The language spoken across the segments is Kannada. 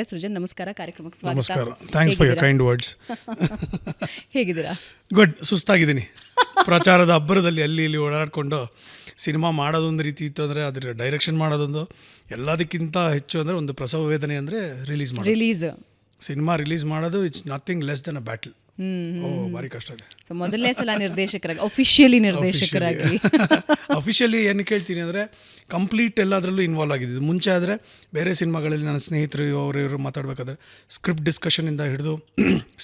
ಸೃಜನ್ ನಮಸ್ಕಾರ, ಕಾರ್ಯಕ್ರಮಕ್ಕೆ ಸ್ವಾಗತ. ನಮಸ್ಕಾರ. Thanks for your kind words. ಹೇಗಿದ್ದೀರಾ? ಗುಡ್. ಸುಸ್ತಾಗಿದ್ದೀನಿ. ಪ್ರಚಾರದ ಅಬ್ಬರದಲ್ಲಿ ಅಲ್ಲಿ ಇಲ್ಲಿ ಓಡಾಡಿಕೊಂಡು ಸಿನಿಮಾ ಮಾಡೋದೊಂದು ರೀತಿ ಇತ್ತು ಅಂದರೆ ಅದರ ಡೈರೆಕ್ಷನ್ ಮಾಡೋದೊಂದು, ಎಲ್ಲದಕ್ಕಿಂತ ಹೆಚ್ಚು ಅಂದರೆ ಒಂದು ಪ್ರಸವ ವೇದನೆ ಅಂದರೆ ರಿಲೀಸ್ ಸಿನಿಮಾ ರಿಲೀಸ್ ಮಾಡೋದು it's nothing less than a battle. ಭಾರಿ ಕಷ್ಟ ಇದೆ. ಮೊದಲನೇ ಸಲ ನಿರ್ದೇಶಕರಾಗಿ, ಅಫಿಷಿಯಲಿ ಅಫಿಷಿಯಲಿ ಏನು ಕೇಳ್ತೀನಿ ಅಂದರೆ ಕಂಪ್ಲೀಟ್ ಎಲ್ಲದರಲ್ಲೂ ಇನ್ವಾಲ್ವ್ ಆಗಿದ್ದು. ಮುಂಚೆ ಆದರೆ ಬೇರೆ ಸಿನಿಮಾಗಳಲ್ಲಿ ನನ್ನ ಸ್ನೇಹಿತರು ಇವರು ಮಾತಾಡಬೇಕಾದ್ರೆ ಸ್ಕ್ರಿಪ್ಟ್ ಡಿಸ್ಕಷನಿಂದ ಹಿಡಿದು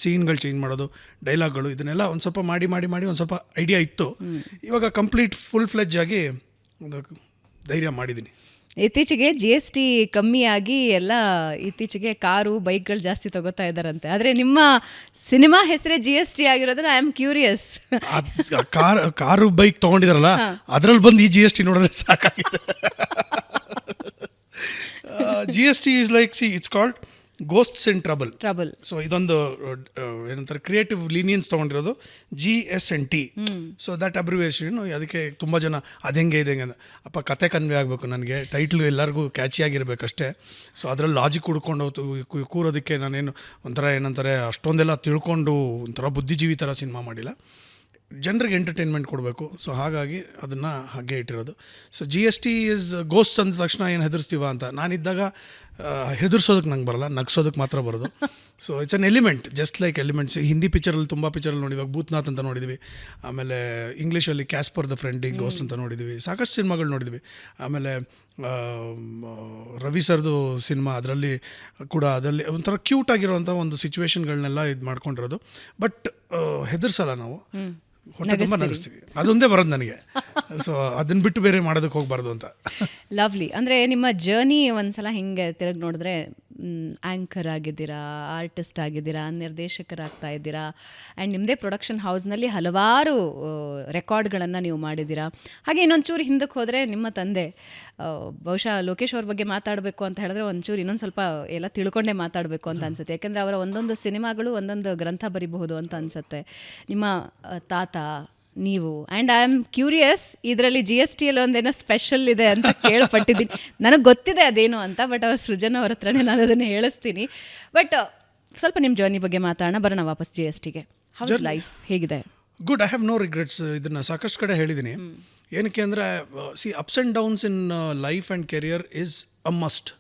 ಸೀನ್ಗಳು ಚೇಂಜ್ ಮಾಡೋದು, ಡೈಲಾಗ್ಗಳು, ಇದನ್ನೆಲ್ಲ ಒಂದು ಸ್ವಲ್ಪ ಮಾಡಿ ಒಂದು ಸ್ವಲ್ಪ ಐಡಿಯಾ ಇತ್ತು. ಇವಾಗ ಕಂಪ್ಲೀಟ್ ಫುಲ್ ಫ್ಲೆಜ್ ಆಗಿ ಒಂದು ಧೈರ್ಯ ಮಾಡಿದ್ದೀನಿ. ಇತ್ತೀಚೆಗೆ GST ಕಮ್ಮಿಯಾಗಿ ಎಲ್ಲ ಇತ್ತೀಚೆಗೆ ಕಾರು ಬೈಕ್ಗಳು ಜಾಸ್ತಿ ತಗೋತಾ ಇದ್ದಾರಂತೆ. ಆದರೆ ನಿಮ್ಮ ಸಿನಿಮಾ ಹೆಸರೇ GST ಆಗಿರೋದ್ರೆ I am curious. Car bike ತೊಗೊಂಡಿದಾರಲ್ಲ ಅದರಲ್ಲಿ ಬಂದು ಈ GST ನೋಡಿದ್ರೆ ಸಾಕಾಗಿದೆ. GST is like it's called ghosts in trouble. So ಇದೊಂದು ಏನಂತಾರೆ ಕ್ರಿಯೇಟಿವ್ ಲೀನಿಯನ್ಸ್ ತೊಗೊಂಡಿರೋದು GSNT. So that abbreviation. ಅದಕ್ಕೆ ತುಂಬ ಜನ ಅದೆಂಗೆ ಅಪ್ಪ ಕತೆ ಕನ್ವೆ ಆಗಬೇಕು, ನನಗೆ ಟೈಟ್ಲು ಎಲ್ಲರಿಗೂ ಕ್ಯಾಚಿ ಆಗಿರಬೇಕಷ್ಟೇ. ಸೊ ಅದರಲ್ಲಿ ಲಾಜಿಕ್ ಹುಡ್ಕೊಂಡು ಕೂರೋದಕ್ಕೆ ನಾನೇನು ಏನಂತಾರೆ ಅಷ್ಟೊಂದೆಲ್ಲ ತಿಳ್ಕೊಂಡು ಒಂಥರ ಬುದ್ಧಿಜೀವಿ ಥರ ಸಿನಿಮಾ ಮಾಡಿಲ್ಲ. ಜನರಿಗೆ ಎಂಟರ್ಟೈನ್ಮೆಂಟ್ ಕೊಡಬೇಕು. ಸೊ ಹಾಗಾಗಿ ಅದನ್ನು ಹಾಗೆ ಇಟ್ಟಿರೋದು. ಸೊ GST ಈಸ್ ಗೋಸ್ಟ್ ಅಂದ ತಕ್ಷಣ ಏನು ಹೆದರ್ಸ್ತೀವ ಅಂತ ನಾನಿದ್ದಾಗ ಹೆದರ್ಸೋದಕ್ಕೆ ನಂಗೆ ಬರಲ್ಲ, ನಗ್ಸೋದಕ್ಕೆ ಮಾತ್ರ ಬರೋದು. So it's an element, just like elements. Hindi ಪಿಕ್ಚರಲ್ಲಿ ತುಂಬ ಪಿಕ್ಚರಲ್ಲಿ ನೋಡಿದ್ವಿ, ಭೂತ್ನಾಥ್ ಅಂತ ನೋಡಿದ್ವಿ. ಆಮೇಲೆ ಇಂಗ್ಲೀಷಲ್ಲಿ ಕ್ಯಾಸ್ಪರ್ ದ ಫ್ರೆಂಡಿಂಗ್ ಗೋಸ್ಟ್ ಅಂತ ನೋಡಿದ್ವಿ. ಸಾಕಷ್ಟು ಸಿನಿಮಾಗಳು ನೋಡಿದ್ವಿ. ಆಮೇಲೆ ರವಿ ಸರ್ದು ಸಿನಿಮಾ, ಅದರಲ್ಲಿ ಕೂಡ ಅದರಲ್ಲಿ ಒಂಥರ ಕ್ಯೂಟ್ ಆಗಿರೋವಂಥ ಒಂದು ಸಿಚುವೇಶನ್ಗಳನ್ನೆಲ್ಲ ಇದು ಮಾಡ್ಕೊಂಡಿರೋದು. ಬಟ್ ಹೆದರ್ಸಲ್ಲ ನಾವು, ಹೊಟ್ಟೆ ತುಂಬ ನಗಿಸ್ತೀವಿ. ಅದೊಂದೇ ಬರೋದು ನನಗೆ. ಸೊ ಅದನ್ನ ಬಿಟ್ಟು ಬೇರೆ ಮಾಡೋದಕ್ಕೆ ಹೋಗಬಾರ್ದು ಅಂತ. ಲವ್ಲಿ. ಅಂದರೆ ನಿಮ್ಮ ಜರ್ನಿ ಒಂದ್ಸಲ ಹಿಂಗೆ ತಿರುಗಿ ನೋಡಿದ್ರೆ ಆ್ಯಂಕರ್ ಆಗಿದ್ದೀರಾ, ಆರ್ಟಿಸ್ಟ್ ಆಗಿದ್ದೀರಾ, ನಿರ್ದೇಶಕರಾಗ್ತಾ ಇದ್ದೀರಾ, ಆ್ಯಂಡ್ ನಿಮ್ಮದೇ ಪ್ರೊಡಕ್ಷನ್ ಹೌಸ್ನಲ್ಲಿ ಹಲವಾರು ರೆಕಾರ್ಡ್ಗಳನ್ನು ನೀವು ಮಾಡಿದ್ದೀರಾ. ಹಾಗೆ ಇನ್ನೊಂಚೂರು ಹಿಂದಕ್ಕೆ ಹೋದರೆ ನಿಮ್ಮ ತಂದೆ, ಬಹುಶಃ ಲೋಕೇಶ್ ಅವ್ರ ಬಗ್ಗೆ ಮಾತಾಡಬೇಕು ಅಂತ ಹೇಳಿದ್ರೆ ಒಂಚೂರು ಇನ್ನೊಂದು ಸ್ವಲ್ಪ ಎಲ್ಲ ತಿಳ್ಕೊಂಡೇ ಮಾತಾಡಬೇಕು ಅಂತ ಅನಿಸುತ್ತೆ. ಯಾಕೆಂದರೆ ಅವರ ಒಂದೊಂದು ಸಿನಿಮಾಗಳು ಒಂದೊಂದು ಗ್ರಂಥ ಬರಿಬಹುದು ಅಂತ ಅನಿಸುತ್ತೆ. ನಿಮ್ಮ ತಾತ, ನೀವು, ಆ್ಯಂಡ್ ಐ ಆಮ್ ಕ್ಯೂರಿಯಸ್, ಇದರಲ್ಲಿ GSTಯಲ್ಲಿ ಒಂದೇನೋ ಸ್ಪೆಷಲ್ ಇದೆ ಅಂತ ಕೇಳ್ಪಟ್ಟಿದ್ದೀನಿ. ನನಗೆ ಗೊತ್ತಿದೆ ಅದೇನು ಅಂತ, ಬಟ್ ಅವ್ರ ಸೃಜನ್ ಅವ್ರ ಹತ್ರನೇ ನಾನು ಅದನ್ನು ಹೇಳಿಸ್ತೀನಿ. ಬಟ್ ಸ್ವಲ್ಪ ನಿಮ್ಮ ಜರ್ನಿ ಬಗ್ಗೆ ಮಾತಾಡೋಣ, ಬರೋಣ ವಾಪಸ್ GSTಗೆ. ಹೌಸ್ ಲೈಫ್ ಹೇಗಿದೆ? Good. I have no regrets. ಇದನ್ನು ಸಾಕಷ್ಟು ಕಡೆ ಹೇಳಿದ್ದೀನಿ. ಏನಕ್ಕೆ ಅಂದರೆ ups and downs in life and career is a must.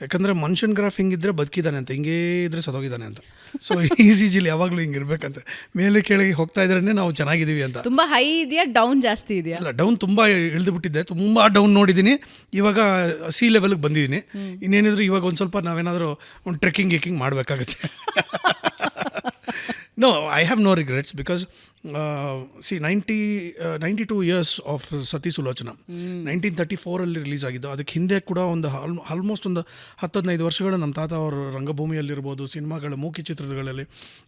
ಯಾಕಂದರೆ ಮನುಷ್ಯನ ಗ್ರಾಫ್ ಹಿಂಗಿದ್ರೆ ಬದುಕಿದ್ದಾನೆ ಅಂತ, ಹಿಂಗೇ ಇದ್ರೆ ಸತ್ತೋಗಿದ್ದಾನೆ ಅಂತ. ಸೊ ಈಸಿಲಿ ಯಾವಾಗಲೂ ಹಿಂಗೆ ಇರಬೇಕಂತೆ. ಮೇಲೆ ಕೆಳಗೆ ಹೋಗ್ತಾ ಇದ್ರೇ ನಾವು ಚೆನ್ನಾಗಿದ್ದೀವಿ ಅಂತ. ತುಂಬ ಹೈ ಇದೆಯಾ, ಡೌನ್ ಜಾಸ್ತಿ ಇದೆಯಾ? ಅಲ್ಲ, ಡೌನ್ ತುಂಬ ಇಳಿದು ಬಿಟ್ಟಿದ್ದೆ, ತುಂಬ ಡೌನ್ ನೋಡಿದ್ದೀನಿ. ಇವಾಗ ಸಿ ಲೆವೆಲ್ಗೆ ಬಂದಿದ್ದೀನಿ. ಇನ್ನೇನಿದ್ರು ಇವಾಗ ಒಂದು ಸ್ವಲ್ಪ ನಾವೇನಾದರೂ ಒಂದು ಟ್ರೆಕ್ಕಿಂಗ್ ಮಾಡಬೇಕಾಗುತ್ತೆ. No, I have no regrets because 92 years of Sati Sulochana 1934 release ಆಗಿದ್ದು. ಅದಕ್ಕೆ ಹಿಂದೆ ಕೂಡ ಒಂದು ಆಲ್ಮೋಸ್ಟ್ ಒಂದು 10-15 ವರ್ಷಗಳು ನಮ್ಮ ತಾತ ಅವರು ರಂಗಭೂಮಿಯಲ್ಲಿರ್ಬೋದು, ಸಿನಿಮಾಗಳು, ಮೂಕಿ ಚಿತ್ರಗಳಲ್ಲಿ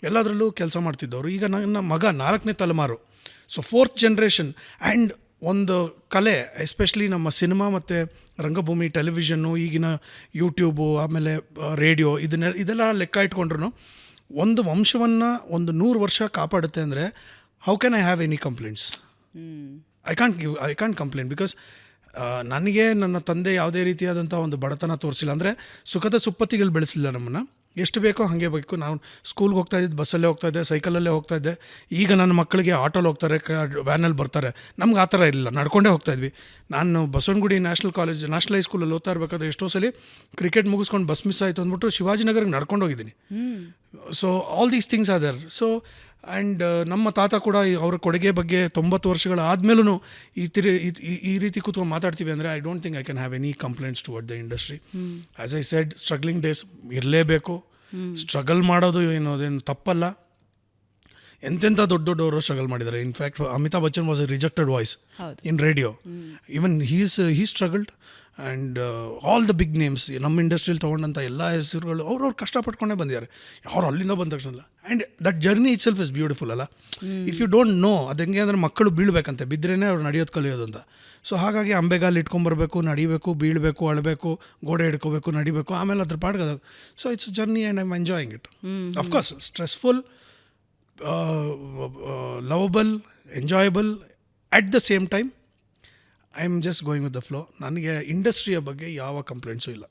ಎಲ್ಲದರಲ್ಲೂ ಕೆಲಸ ಮಾಡ್ತಿದ್ದವರು. ಈಗ ನನ್ನ ಮಗ 4ನೇ ತಲೆಮಾರು, ಸೊ 4th ಜನರೇಷನ್. ಆ್ಯಂಡ್ ಒಂದು ಕಲೆ, ಎಸ್ಪೆಷಲಿ ನಮ್ಮ ಸಿನಿಮಾ ಮತ್ತು ರಂಗಭೂಮಿ, ಟೆಲಿವಿಷನ್ನು, ಈಗಿನ ಯೂಟ್ಯೂಬು, ಆಮೇಲೆ ರೇಡಿಯೋ, ಇದೆಲ್ಲ ಲೆಕ್ಕ ಇಟ್ಕೊಂಡ್ರು ಒಂದು ವಂಶವನ್ನು ಒಂದು 100 ವರ್ಷ ಕಾಪಾಡುತ್ತೆ ಅಂದರೆ how can I have any complaints? I can't complaint because ನನಗೆ ನನ್ನ ತಂದೆ ಯಾವುದೇ ರೀತಿಯಾದಂಥ ಒಂದು ಬಡತನ ತೋರಿಸಿಲ್ಲ. ಅಂದರೆ ಸುಖದ ಸುಪ್ಪತ್ತಿಗಳು ಬೆಳೆಸಲಿಲ್ಲ ನಮ್ಮನ್ನು. ಎಷ್ಟು ಬೇಕೋ ಹಾಗೆ ಬೇಕು. ನಾವು ಸ್ಕೂಲ್ಗೆ ಹೋಗ್ತಾ ಇದ್ದಿದ್ದು ಬಸ್ಸಲ್ಲೇ ಹೋಗ್ತಾಯಿದ್ದೆ, ಸೈಕಲಲ್ಲೇ ಹೋಗ್ತಾಯಿದ್ದೆ. ಈಗ ನನ್ನ ಮಕ್ಕಳಿಗೆ ಆಟೋಲ್ಲಿ ಹೋಗ್ತಾರೆ, ವ್ಯಾನಲ್ಲಿ ಬರ್ತಾರೆ. ನಮ್ಗೆ ಆ ಥರ ಇರಲಿಲ್ಲ, ನಡ್ಕೊಂಡೇ ಹೋಗ್ತಾಯಿದ್ವಿ. ನಾನು ಬಸವನಗುಡಿ ನ್ಯಾಷನಲ್ ಹೈಸ್ಕೂಲಲ್ಲಿ ಓದ್ತಾ ಇರಬೇಕಾದ್ರೆ ಎಷ್ಟೋ ಸಲ ಕ್ರಿಕೆಟ್ ಮುಗಿಸ್ಕೊಂಡು ಬಸ್ ಮಿಸ್ ಆಯಿತು ಅಂದ್ಬಿಟ್ಟು ಶಿವಾಜಿನಗರ್ಗೆ ನಡ್ಕೊಂಡು ಹೋಗಿದ್ದೀನಿ. So all these things are there. So and ನಮ್ಮ ತಾತ ಕೂಡ ಅವರ ಕೊಡುಗೆ ಬಗ್ಗೆ 90 ವರ್ಷಗಳ ಆದಮೇಲೂ ಈ ರೀತಿ ಕೂತ್ಕೊಂಡು ಮಾತಾಡ್ತೀವಿ ಅಂದರೆ I don't think I can have any complaints toward the industry. As I said, struggling days ಇರಲೇಬೇಕು. ಸ್ಟ್ರಗಲ್ ಮಾಡೋದು ಅದೇನು ತಪ್ಪಲ್ಲ. ಎಂತೆಂಥ ದೊಡ್ಡವರು ಸ್ಟ್ರಗಲ್ ಮಾಡಿದ್ದಾರೆ. In fact Amitabh Bachchan was a rejected voice in radio. Even he struggled. And all the big names ನಮ್ಮ ಇಂಡಸ್ಟ್ರಿಯಲ್ಲಿ ತೊಗೊಂಡಂಥ ಎಲ್ಲ ಹೆಸರುಗಳು ಅವ್ರವ್ರು ಕಷ್ಟಪಟ್ಕೊಂಡೇ ಬಂದಿದ್ದಾರೆ. ಅವ್ರು ಅಲ್ಲಿಂದ ಬಂದ ತಕ್ಷಣ ಅಲ್ಲ. And that journey it self is beautiful ಅಲ್ಲ. ಇಫ್ ಯು ಡೋಂಟ್ ನೋ, ಅದು ಹೆಂಗೆ ಅಂದರೆ ಮಕ್ಕಳು ಬೀಳಬೇಕಂತೆ, ಬಿದ್ರೇ ಅವ್ರು ನಡೆಯೋದು ಕಲಿಯೋದು ಅಂತ. ಸೊ ಹಾಗಾಗಿ ಅಂಬೆಗಾಲು ಇಟ್ಕೊಂಬರ್ಬೇಕು, ನಡಿಬೇಕು, ಬೀಳಬೇಕು, ಅಳಬೇಕು, ಗೋಡೆ ಹಿಡ್ಕೋಬೇಕು, ನಡಿಬೇಕು, ಆಮೇಲೆ ಅದ್ರ ಪಾಡ್ಗೆ. So it's journey and I am enjoying it. Of course stressful, lovable, enjoyable at the same time. I am just going with the flow. ನನಗೆ ಇಂಡಸ್ಟ್ರಿಯ ಬಗ್ಗೆ ಯಾವ ಕಂಪ್ಲೇಂಟ್ಸು ಇಲ್ಲ.